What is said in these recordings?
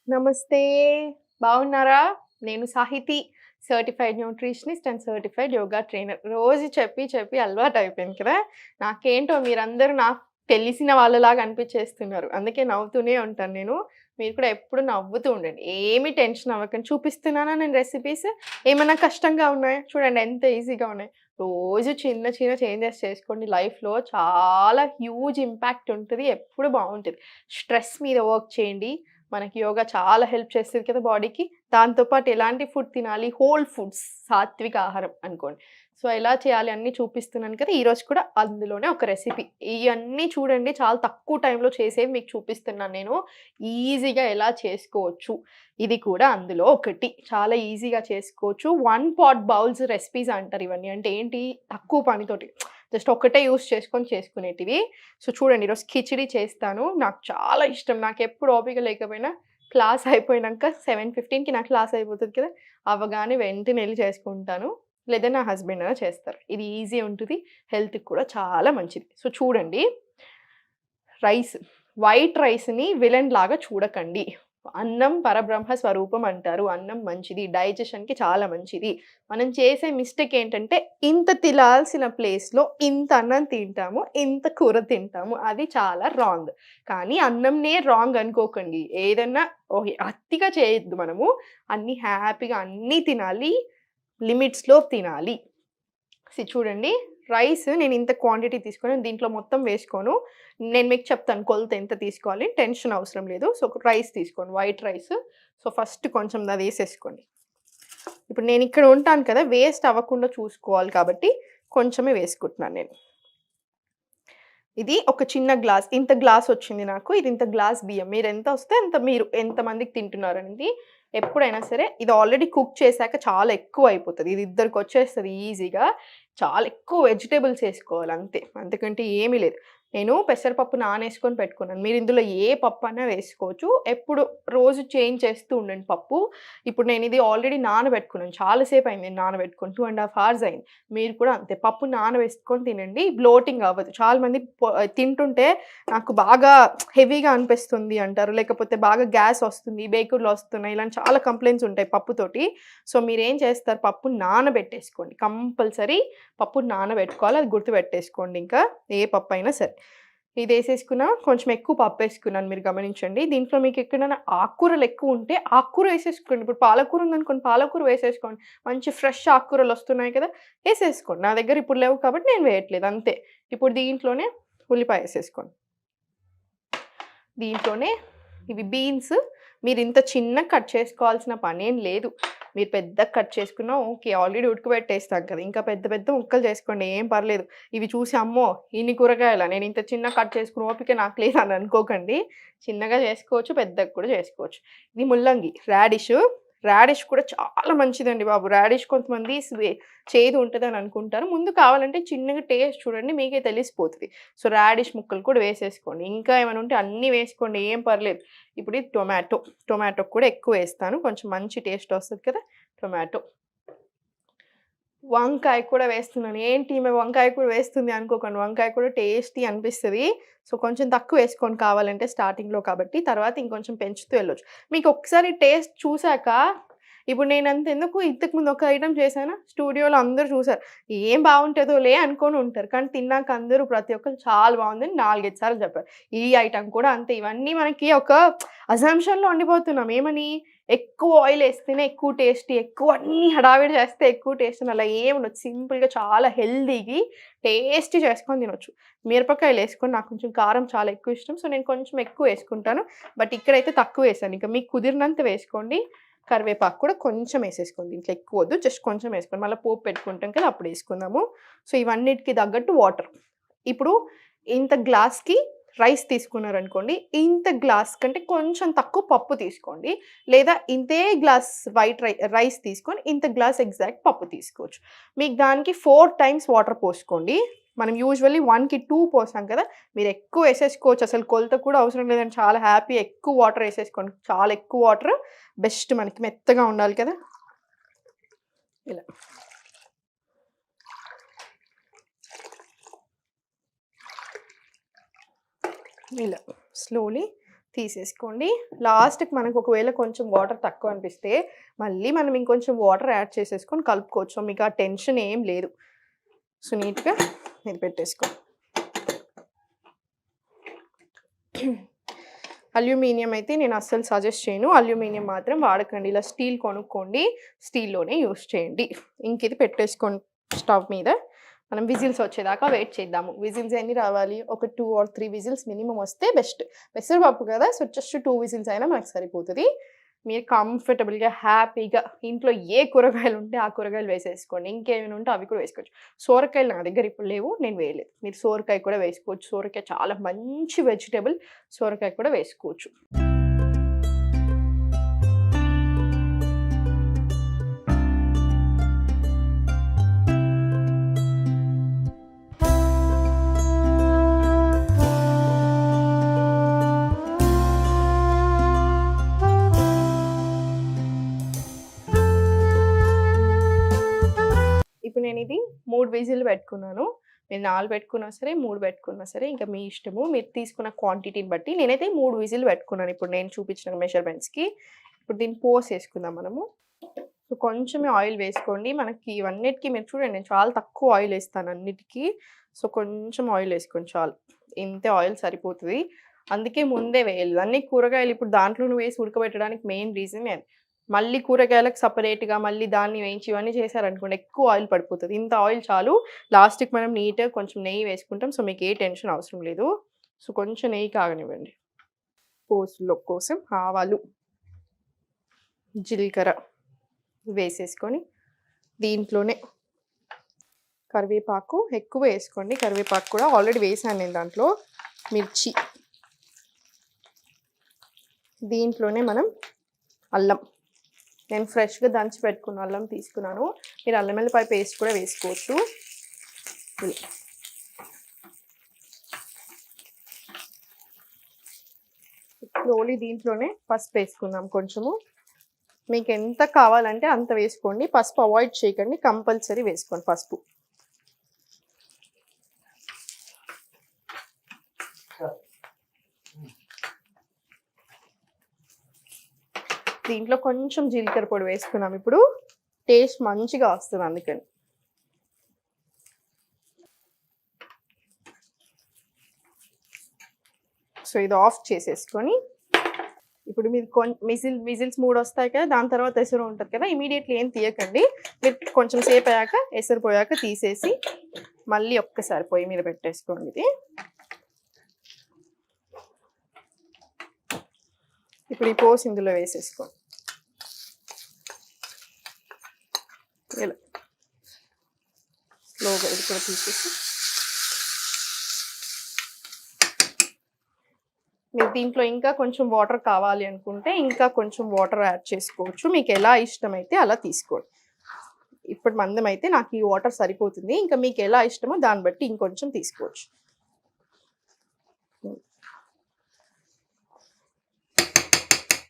నమస్తే. బాగున్నారా? నేను Sahithi. Certified nutritionist and certified yoga trainer. రోజు చెప్పి చెప్పి అలవాటయిపోయింది కదా! నాకేంటో మీరందరూ నాకు తెలిసిన వాళ్ళలాగా అనిపిచ్చేస్తున్నారు. అందుకే నవ్వుతూనే ఉంటాను నేను. మీరు కూడా ఎప్పుడు నవ్వుతూ ఉండండి. ఏమి టెన్షన్ అవ్వకండి. చూపిస్తున్నానా నేను రెసిపీస్? ఏమన్నా కష్టంగా ఉన్నాయా? చూడండి ఎంత ఈజీగా ఉన్నాయి. రోజు చిన్న చిన్న చేంజెస్ చేసుకోండి. లైఫ్‌లో చాలా హ్యూజ్ ఇంపాక్ట్ ఉంటది. ఎప్పుడు బావుంటది. స్ట్రెస్ మీద వర్క్ చేయండి. మనకి యోగా చాలా హెల్ప్ చేస్తది కదా బాడీకి. దాంతో పాటు ఎలాంటి ఫుడ్ తినాలి? హోల్ ఫుడ్స్, సాత్విక ఆహారం అనుకోండి. సో, ఎలా చేయాలి అన్నీ చూపిస్తున్నాను కదా! ఈరోజు కూడా అందులోనే ఒక రెసిపీ. ఇయన్నీ చూడండి చాలా తక్కువ టైంలో చేసేవి మీకు చూపిస్తున్నాను నేను. ఈజీగా ఎలా చేసుకోవచ్చు. ఇది కూడా అందులో ఒకటి. చాలా ఈజీగా చేసుకోవచ్చు. వన్ పాట్ బౌల్స్ రెసిపీస్ అంటారు ఇవన్నీ. అంటే ఏంటి? తక్కువ పనితోటి. జస్ట్ ఒక్కటే యూజ్ చేసుకొని చేసుకునేటివి. సో, చూడండి ఈరోజు కిచిడి చేస్తాను. నాకు చాలా ఇష్టం. నాకెప్పుడు ఓపిక లేకపోయినా క్లాస్ అయిపోయినంక 7:15కి నా క్లాస్ అయిపోతది కదా! అవ్వగానే వెంటనే ఎళ్లి చేసుకుంటాను. లేదా నా హస్బెండ్ అయినా చేస్తారు. ఇది ఈజీ ఉంటది. హెల్త్‌కి కూడా చాలా మంచిది. సో, చూడండి రైస్. వైట్ రైస్‌ని విలన్‌లాగా చూడకండి. అన్నం పరబ్రహ్మ స్వరూపం అంటారు. అన్నం మంచిది. డైజెషన్‌కి చాలా మంచిది. మనం చేసే మిస్టేక్ ఏంటంటే, ఇంత తినాల్సిన ప్లేస్‌లో ఇంత అన్నం తింటాము. ఇంత కూర తింటాము. అది చాలా రాంగ్. కానీ అన్నంనే రాంగ్ అనుకోకండి. ఏదన్నా అతిగా చేయొద్దు మనము. అన్నీ హ్యాపీగా అన్నీ తినాలి. లిమిట్స్‌లో తినాలి. చూడండి రైస్ నేను ఇంత క్వాంటిటీ తీసుకొని దీంట్లో మొత్తం వేసుకోను. నేను మీకు చెప్తాను కొలత ఎంత తీసుకోవాలి. టెన్షన్ అవసరం లేదు. సో, రైస్ తీసుకోండి. White rice. సో, ఫస్ట్ కొంచెం అదేసేసుకోండి. ఇప్పుడు నేనిక్కడ ఉంటాను కదా! వేస్ట్ అవ్వకుండా చూసుకోవాలి కాబట్టి కొంచెమే వేసుకుంటున్నాను నేను. ఇది ఒక చిన్న గ్లాస్. ఇంత గ్లాసొచ్చింది నాకు. ఇది ఇంత గ్లాస్ బియ్యం. మీరెంత వస్తే అంత మీరు ఎంతమందికి తింటున్నారనేది ఎప్పుడైనా సరే ఇది ఆల్రెడీ కుక్ చేశాక చాలా ఎక్కువయిపోతది. ఇది ఇద్దరికొచ్చేస్తది ఈజీగా. చాలా ఎక్కువ వెజిటబుల్స్ ఏసుకోవాలి అంతే. అంతకంటే ఏమీ లేదు. నేను పెసరపప్పు నానేసుకొని పెట్టుకున్నాను. మీరు ఇందులో ఏ పప్పన్నా వేసుకోవచ్చు. ఎప్పుడు రోజు చేంజ్ చేస్తూ ఉండండి పప్పు. ఇప్పుడు నేనిది ఆల్రెడీ నానబెట్టుకున్నాను. చాలా సేపయింది నేను నానబెట్టుకొని. 2 ½ అవర్స్ అయింది. మీరు కూడా అంతే. పప్పు నానబెట్టుకొని తినండి. బ్లోటింగ్ అవ్వదు. చాలా మంది తింటుంటే నాకు బాగా హెవీగా అనిపిస్తుంది అంటారు. లేకపోతే బాగా గ్యాస్ వస్తుంది, వేకుడులు వస్తున్నాయి. ఇలాంటి చాలా కంప్లెయింట్స్ ఉంటాయి పప్పుతోటి. సో, మీరేం చేస్తారు పప్పు నానబెట్టేసుకోండి. కంపల్సరీ పప్పు నానబెట్టుకోవాలి. అది గుర్తుపెట్టేసుకోండి ఇంకా. ఏ పప్పయినా సరే. ఇదేసేసుకున్నా కొంచెం ఎక్కువ పప్పేసుకున్నాను మీరు గమనించండి. దీంట్లో మీకెక్కడైనా ఆకుకూరలు ఎక్కువుంటే ఆకుకూర ఏసేసుకోండి. ఇప్పుడు పాలకూర ఉందనుకోండి పాలకూర వేసేసుకోండి. మంచి ఫ్రెష్ ఆకుకూరలొస్తున్నాయి కదా! ఏసేసుకోండి. నా దగ్గర ఇప్పుడు లేవు కాబట్టి నేను వేయట్లేదు అంతే. ఇప్పుడు దీంట్లోనే ఉల్లిపాయ ఏసేసుకోండి. దీంట్లోనే ఇవి బీన్స్ మీరింత చిన్నగా కట్ చేసుకోవాల్సిన పనేం లేదు. మీరు పెద్దగా కట్ చేసుకున్నా ఓకే. ఆల్రెడీ ఉడకబెట్టేస్తాం కదా! ఇంకా పెద్ద పెద్ద ముక్కలు చేసుకోండి ఏం పర్లేదు. ఇవి చూసి అమ్మో! ఇన్ని కూరగాయలా నేనింత చిన్నగా కట్ చేసుకునే ఓపిక నాకు లేదని అనుకోకండి. చిన్నగా చేసుకోవచ్చు, పెద్దగా కూడా చేసుకోవచ్చు. ఇది ముల్లంగి, రాడిష్. రాడిష్ కూడా చాలా మంచిదండి బాబు. రాడిష్ కొంతమంది చేదు ఉంటదని అనుకుంటారు. ముందు కావాలంటే చిన్నగా టేస్ట్ చూడండి మీకే తెలిసిపోతది. సో, రాడిష్ ముక్కలు కూడా వేసేసుకోండి. ఇంకా ఏమైనా ఉంటే అన్నీ వేసుకోండి ఏం పర్లేదు. ఇప్పుడు ఇది టొమాటో. టొమాటో కూడా ఎక్కువేస్తాను. కొంచెం మంచి టేస్ట్ వస్తది కదా! టొమాటో. వంకాయ కూడా వేస్తున్నాను. ఏంటి ఈమె వంకాయ కూడా వేస్తుంది అనుకోకండి. వంకాయ కూడా టేస్టీ అనిపిస్తది. సో, కొంచెం తక్కువేసుకోండి కావాలంటే స్టార్టింగ్‌లో కాబట్టి. తర్వాత ఇంకొంచెం పెంచుతూ వెళ్ళొచ్చు. మీకొకసారి టేస్ట్ చూసాక ఇప్పుడు నేనంతెందుకు ఇంతకుముందు ఒక ఐటెమ్ చేశానా, స్టూడియోలో అందరూ చూసారు. ఏం బావుంటదోలే అనుకోని ఉంటారు. కానీ తిన్నాక అందరూ ప్రతి ఒక్కళ్ళు చాలా బావుందని 4, 5 సార్లు చెప్పారు. ఈ ఐటెమ్ కూడా అంతే. ఇవన్నీ మనకి ఒక అజంప్షన్‌లో ఉండిపోతున్నాం. ఏమని? ఎక్కువ ఆయిలేస్తేనే ఎక్కువ టేస్టీ, ఎక్కువ అన్నీ హడావిడి చేస్తే ఎక్కువ టేస్ట్ అని అలా ఏముండదు. సింపుల్‌గా చాలా హెల్తీగి టేస్టీ చేసుకొని తినొచ్చు. మిరపకాయలేసుకొని నాకు కొంచెం కారం చాలా ఎక్కువ ఇష్టం. సో, నేను కొంచెం ఎక్కువేసుకుంటాను. బట్ ఇక్కడైతే తక్కువేశాను. ఇక మీకు కుదిరినంత వేసుకోండి. కరివేపాకు కూడా కొంచెం ఏసేసుకోండి. దీంట్లో ఎక్కువొద్దు. జస్ట్ కొంచెం ఏసుకోండి. మళ్ళా పోపు పెట్టుకుంటాం కదా! అప్పుడేసుకుందాము. సో, ఇవన్నిటికి తగ్గట్టు వాటర్. ఇప్పుడు ఇంత గ్లాస్‌కి రైస్ తీసుకున్నారనుకోండి. ఇంత గ్లాస్ కంటే కొంచెం తక్కువ పప్పు తీసుకోండి. లేదా ఇంతే గ్లాస్ వైట్ రైస్ తీసుకొని ఇంత గ్లాస్ ఎగ్జాక్ట్ పప్పు తీసుకోవచ్చు. మీకు దానికి 4 టైమ్స్ వాటర్ పోసుకోండి. మనం యూజువల్లీ 1కి 2 పోసాం కదా! మీరెక్కువ ఏసేసుకోవచ్చు. అసలు కొలత కూడా అవసరం లేదండి. చాలా హ్యాపీ ఎక్కువ వాటర్ ఏసేసుకోండి. చాలా ఎక్కువ వాటర్ బెస్ట్ మనకి మెత్తగా ఉండాలి కదా! ఇలా. ఇలా స్లోలీ తీసేసుకోండి. లాస్ట్‌కి మనకు ఒకవేళ కొంచెం వాటర్ తక్కువ అనిపిస్తే మళ్ళీ మనం ఇంకొంచెం వాటర్ యాడ్ చేసేసుకొని కలుపుకోవచ్చు. సో, మీకు ఆ టెన్షన్ ఏం లేదు. సో, నీట్‌గా ఇది పెట్టేసుకోండి. అల్యూమినియం అయితే నేను అస్సలు సజెస్ట్ చేయను. అల్యూమినియం మాత్రం వాడకండి. ఇలా స్టీల్ కొనుక్కోండి. స్టీల్‌లోనే యూజ్ చేయండి. ఇంక ఇది పెట్టేసుకోండి స్టవ్ మీద. మనం విజిల్స్ వచ్చేదాకా వెయిట్ చేద్దాము. విజిల్స్ ఎన్ని రావాలి? ఒక 2 ఆర్ 3 విజిల్స్ మినిమమ్ వస్తే బెస్ట్. పెసరపప్పు కదా! సో, జస్ట్ 2 విజిల్స్ అయినా మనకు సరిపోతది. మీరు కంఫర్టబుల్‌గా, హ్యాపీగా ఇంట్లో ఏ కూరగాయలు ఉంటే ఆ కూరగాయలు వేసేసుకోండి. ఇంకేమైనా ఉంటే అవి కూడా వేసుకోవచ్చు. సోరకాయలు నా దగ్గర ఇప్పుడు లేవు. నేను వేయలేదు. మీరు సోరకాయ కూడా వేసుకోవచ్చు. సోరకాయ చాలా మంచి వెజిటబుల్. సోరకాయ కూడా వేసుకోవచ్చు. ఇప్పుడు నేను ఇది 3 విజిల్లు పెట్టుకున్నాను. మీరు 4 పెట్టుకున్నా సరే, 3 పెట్టుకున్నా సరే ఇంకా మీ ఇష్టము. మీరు తీసుకున్న క్వాంటిటీని బట్టి నేనైతే 3 విజిల్లు పెట్టుకున్నాను ఇప్పుడు నేను చూపించిన మెజర్‌మెంట్స్‌కి. ఇప్పుడు దీన్ని పోసేసుకుందాం మనము. సో, కొంచెమే ఆయిల్ వేసుకోండి. మనకి ఇవన్నిటికి మీరు చూడండి నేను చాలా తక్కువ ఆయిల్ వేస్తాను అన్నిటికి. సో, కొంచెం ఆయిల్ వేసుకోండి చాలు. ఇంతే ఆయిల్ సరిపోతది. అందుకే ముందే వేయాలి. అన్ని కూరగాయలు ఇప్పుడు దాంట్లోనే వేసి ఉడకబెట్టడానికి మెయిన్ రీజనే అది. మళ్ళీ కూరగాయలకు సెపరేట్‌గా మళ్ళీ దాన్ని వేయించి ఇవన్నీ చేశారనుకోండి ఎక్కువ ఆయిల్ పడిపోతది. ఇంత ఆయిల్ చాలు. లాస్ట్‌కి మనం నీట్‌గా కొంచెం నెయ్యి వేసుకుంటాం. సో, మీకు ఏ టెన్షన్ అవసరం లేదు. సో, కొంచెం నెయ్యి కాగనివ్వండి. పోపులో కోసం ఆవాలు, జీలకర్ర వేసేసుకొని దీంట్లోనే కరివేపాకు ఎక్కువ వేసుకోండి. కరివేపాకు కూడా ఆల్రెడీ వేసాను నేను దాంట్లో. మిర్చి, దీంట్లోనే మనం అల్లం, నేను ఫ్రెష్‌గా దంచి పెట్టుకున్న అల్లం తీసుకున్నాను. మీరు అల్లం వెల్లిపాయ పేస్ట్ కూడా వేసుకోవచ్చు. స్లోలీ దీంట్లోనే పసుపు వేసుకుందాం కొంచెము. మీకు ఎంత కావాలంటే అంత వేసుకోండి. పసుపు అవాయిడ్ చేయకండి. కంపల్సరీ వేసుకోండి పసుపు. దీంట్లో కొంచెం జీలకర్ర పొడి వేసుకున్నాం. ఇప్పుడు టేస్ట్ మంచిగా వస్తుంది అందుకని. సో, ఇది ఆఫ్ చేసేసుకొని ఇప్పుడు మీరు విజిల్స్ 3 వస్తాయి కదా! దాని తర్వాత ఎసరు ఉంటుంది కదా! ఇమీడియట్‌లీ ఏం తీయకండి. మీరు కొంచెం సేపు అయ్యాక ఎసరు పోయాక తీసేసి మళ్ళీ ఒక్కసారి పొయ్యి మీద పెట్టేసుకోండి ఇది. ఇప్పుడు ఈ పోసి ఇందులో వేసేసుకోండి. ఇలా స్లోగా ఇది కూడా తీసేసి మీరు దీంట్లో ఇంకా కొంచెం వాటర్ కావాలి అనుకుంటే ఇంకా కొంచెం వాటర్ యాడ్ చేసుకోవచ్చు. మీకు ఎలా ఇష్టమైతే అలా తీసుకోండి. ఇప్పుడు మందం అయితే నాకు ఈ వాటర్ సరిపోతుంది. ఇంకా మీకు ఎలా ఇష్టమో దాన్ని బట్టి ఇంకొంచెం తీసుకోవచ్చు.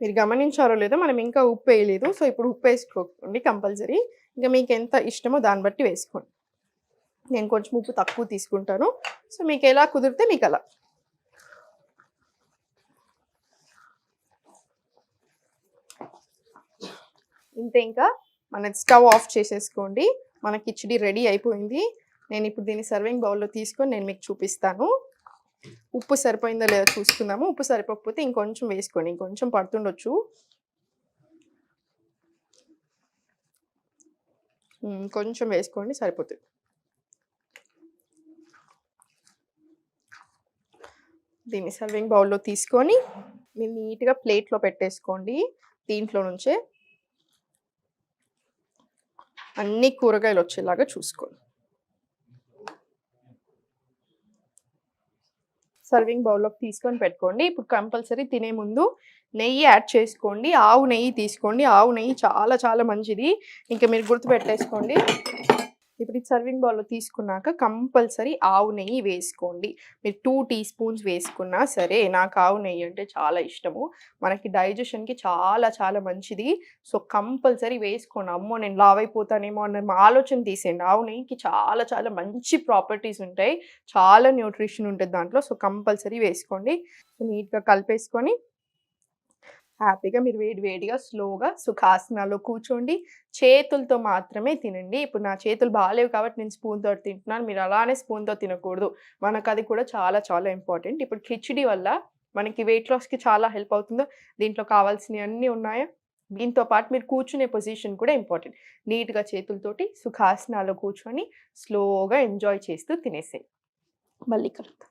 మీరు గమనించారో లేదో మనం ఇంకా ఉప్పు వేయలేదు. సో, ఇప్పుడు ఉప్పు వేసుకోండి కంపల్సరీ. ఇంకా మీకు ఎంత ఇష్టమో దాన్ని బట్టి వేసుకోండి. నేను కొంచెం ఉప్పు తక్కువ తీసుకుంటాను. సో, మీకు ఎలా కుదిరితే మీకు అలా. ఇంతే, ఇంకా మన స్టవ్ ఆఫ్ చేసేసుకోండి. మన కిచిడి రెడీ అయిపోయింది. నేను ఇప్పుడు దీన్ని సర్వింగ్ బౌల్‌లో తీసుకొని నేను మీకు చూపిస్తాను. ఉప్పు సరిపోయిందో లేదో చూసుకుందాము. ఉప్పు సరిపోకపోతే ఇంకొంచెం వేసుకోండి. ఇంకొంచెం పడుతుండొచ్చు. కొంచెం వేసుకోండి సరిపోతుంది. దీన్ని సర్వింగ్ బౌల్‌లో తీసుకొని మీరు నీట్‌గా ప్లేట్‌లో పెట్టేసుకోండి. దీంట్లో నుంచే అన్ని కూరగాయలు వచ్చేలాగా చూసుకోండి. సర్వింగ్ బౌల్‌లోకి తీసుకొని పెట్టుకోండి. ఇప్పుడు కంపల్సరీ తినే ముందు నెయ్యి యాడ్ చేసుకోండి. ఆవు నెయ్యి తీసుకోండి. ఆవు నెయ్యి చాలా చాలా మంచిది. ఇంకా మీరు గుర్తుపెట్టేసుకోండి. ఇప్పుడు ఈ సర్వింగ్ బౌల్‌లో తీసుకున్నాక కంపల్సరీ ఆవు నెయ్యి వేసుకోండి. మీరు 2 టీ స్పూన్స్ వేసుకున్నా సరే, నాకు ఆవు నెయ్యి అంటే చాలా ఇష్టము. మనకి డైజెషన్‌కి చాలా చాలా మంచిది. సో, కంపల్సరీ వేసుకోండి. అమ్మో! నేను లావైపోతానేమో అన్న ఆలోచన తీసేయండి. ఆవు నెయ్యికి చాలా చాలా మంచి ప్రాపర్టీస్ ఉంటాయి. చాలా న్యూట్రిషన్ ఉంటది దాంట్లో. సో, కంపల్సరీ వేసుకోండి. నీట్‌గా కలిపేసుకొని హ్యాపీగా మీరు వేడి వేడిగా స్లోగా సుఖాసనాలో కూర్చోండి. చేతులతో మాత్రమే తినండి. ఇప్పుడు నా చేతులు బాలేవు కాబట్టి నేను స్పూన్‌తోటి తింటున్నాను. మీరు అలానే స్పూన్‌తో తినకూడదు. మనకది కూడా చాలా చాలా ఇంపార్టెంట్. ఇప్పుడు కిచిడి వల్ల మనకి వెయిట్ లాస్‌కి చాలా హెల్ప్ అవుతుందో, దీంట్లో కావాల్సినయన్నీ ఉన్నాయా? దీంతో పాటు మీరు కూర్చునే పొజిషన్ కూడా ఇంపార్టెంట్. నీట్‌గా చేతులతోటి సుఖాసనాలో కూర్చొని స్లోగా ఎంజాయ్ చేస్తూ తినేసేయి. మళ్ళీ కలుద్దాం.